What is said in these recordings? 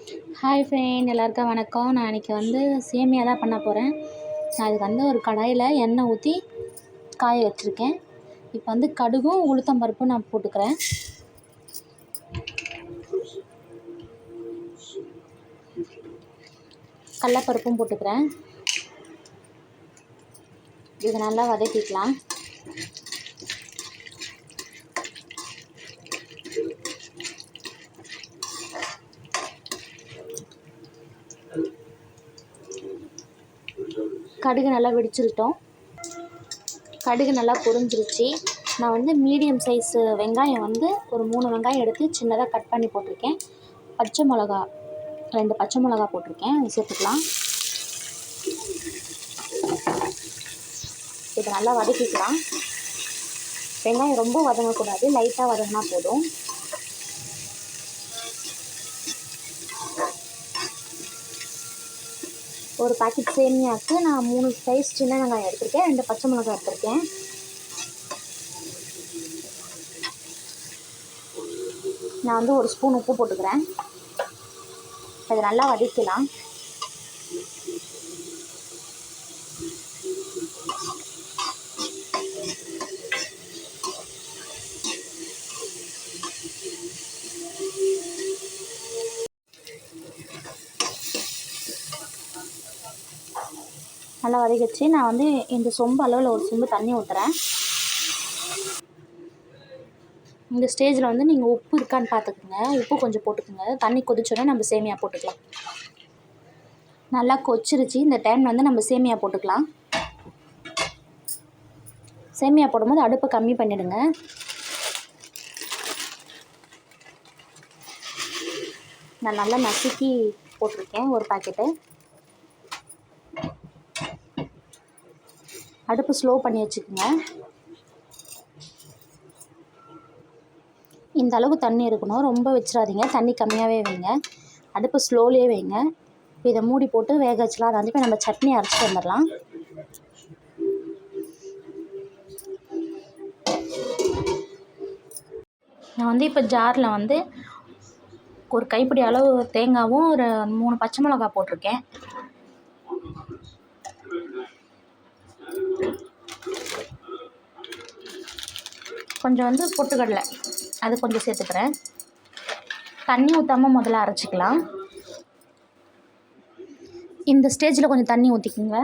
Hi friend, எல்லாருக்கும் வணக்கம். நான் இன்றைக்கி சேமியா தான் பண்ண போகிறேன். நான் அதுக்கு ஒரு கடாயில் எண்ணெய் ஊற்றி காய வச்சுருக்கேன். இப்போ கடுகும் உளுத்தம்பருப்பும் நான் போட்டுக்கிறேன். கடலப்பருப்பும் போட்டுக்கிறேன். இது நல்லா வதக்கிக்கலாம். கடுகு நல்லா வெடிச்சிருட்டோம். கடுகு நல்லா பொரிஞ்சிருச்சு. நான் மீடியம் சைஸு வெங்காயம் ஒரு 3 வெங்காயம் எடுத்து சின்னதாக கட் பண்ணி போட்டிருக்கேன். பச்சை மிளகா 2 பச்சை மிளகா போட்டிருக்கேன். அது சேர்த்துக்கலாம். இதை நல்லா வதக்கிக்கலாம். வெங்காயம் ரொம்ப வதங்கக்கூடாது, லைட்டாக வதங்கினா போதும். ஒரு பாக்கெட் சேமியாவுக்கு நான் 3 சைஸ் சின்ன வெங்காயம் எடுத்திருக்கேன், 2 பச்சை மிளகாய் எடுத்திருக்கேன். நான் 1 ஸ்பூன் உப்பு போட்டுக்கிறேன். அதை நல்லா வதக்கலாம். நல்லா வதக்கிச்சு. நான் இந்த சொம்பு அளவில் ஒரு சொம்பு தண்ணி ஊற்றுறேன். இந்த ஸ்டேஜில் நீங்கள் உப்பு இருக்கான்னு பார்த்துக்குங்க. உப்பு கொஞ்சம் போட்டுக்குங்க. தண்ணி கொதிச்சோடனே நம்ம சேமியா போட்டுக்கலாம். நல்லா கொச்சிருச்சு. இந்த டைமில் நம்ம சேமியா போட்டுக்கலாம். சேமியா போடும்போது அடுப்பை கம்மி பண்ணிவிடுங்க. நான் நல்லா நசுக்கி போட்டிருக்கேன் ஒரு பாக்கெட்டு. அடுப்பு ஸ்லோ பண்ணி வச்சுக்கோங்க. இந்த அளவு தண்ணி இருக்கணும், ரொம்ப வச்சிடாதீங்க. தண்ணி கம்மியாகவே வைங்க. அடுப்பு ஸ்லோலியே வைங்க. இப்போ இதை மூடி போட்டு வேக வச்சுலாம். அதை இப்போ நம்ம சட்னி அரைச்சிட்டு வந்துடலாம். நான் இப்போ ஜாரில் ஒரு கைப்பிடி அளவு தேங்காவும் ஒரு 3 பச்சை மிளகா போட்டிருக்கேன். கொஞ்சம் பொட்டுக்கடலை அது கொஞ்சம் சேர்த்துக்கிறேன். தண்ணி ஊற்றாமல் முதல்ல அரைச்சிக்கலாம். இந்த ஸ்டேஜில் கொஞ்சம் தண்ணி ஊற்றிக்குங்க.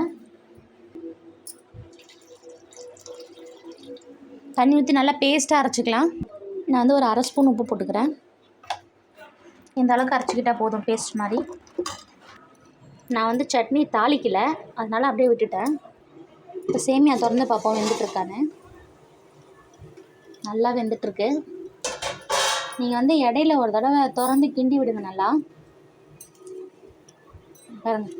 தண்ணி ஊற்றி நல்லா பேஸ்ட்டாக அரைச்சிக்கலாம். நான் ஒரு 1/2 ஸ்பூன் உப்பு போட்டுக்கிறேன். இந்த அளவுக்கு அரைச்சிக்கிட்டால் போதும், பேஸ்ட் மாதிரி. நான் சட்னி தாளிக்கலை, அதனால் அப்படியே விட்டுட்டேன். இப்போ சேமியா திறந்து பார்ப்போம் வெந்துட்டுருக்கான்னு. நல்லா வெந்துட்டுருக்கு. நீங்கள் இடையில ஒரு தடவை திறந்து கிண்டி விடுங்க. நல்லா பாருங்கள்,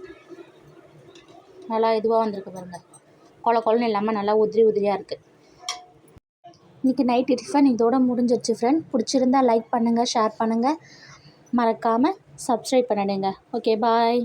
நல்லா இதுவாக வந்திருக்கு பாருங்கள். கொலன்னு இல்லாமல் நல்லா உதிரியாக இருக்குது. இன்றைக்கி நைட்டு டிஃபன் இதோட முடிஞ்சிடுச்சு ஃப்ரெண்ட். பிடிச்சிருந்தா லைக் பண்ணுங்கள், ஷேர் பண்ணுங்கள், மறக்காமல் சப்ஸ்கிரைப் பண்ணிடுங்க. ஓகே, பாய்.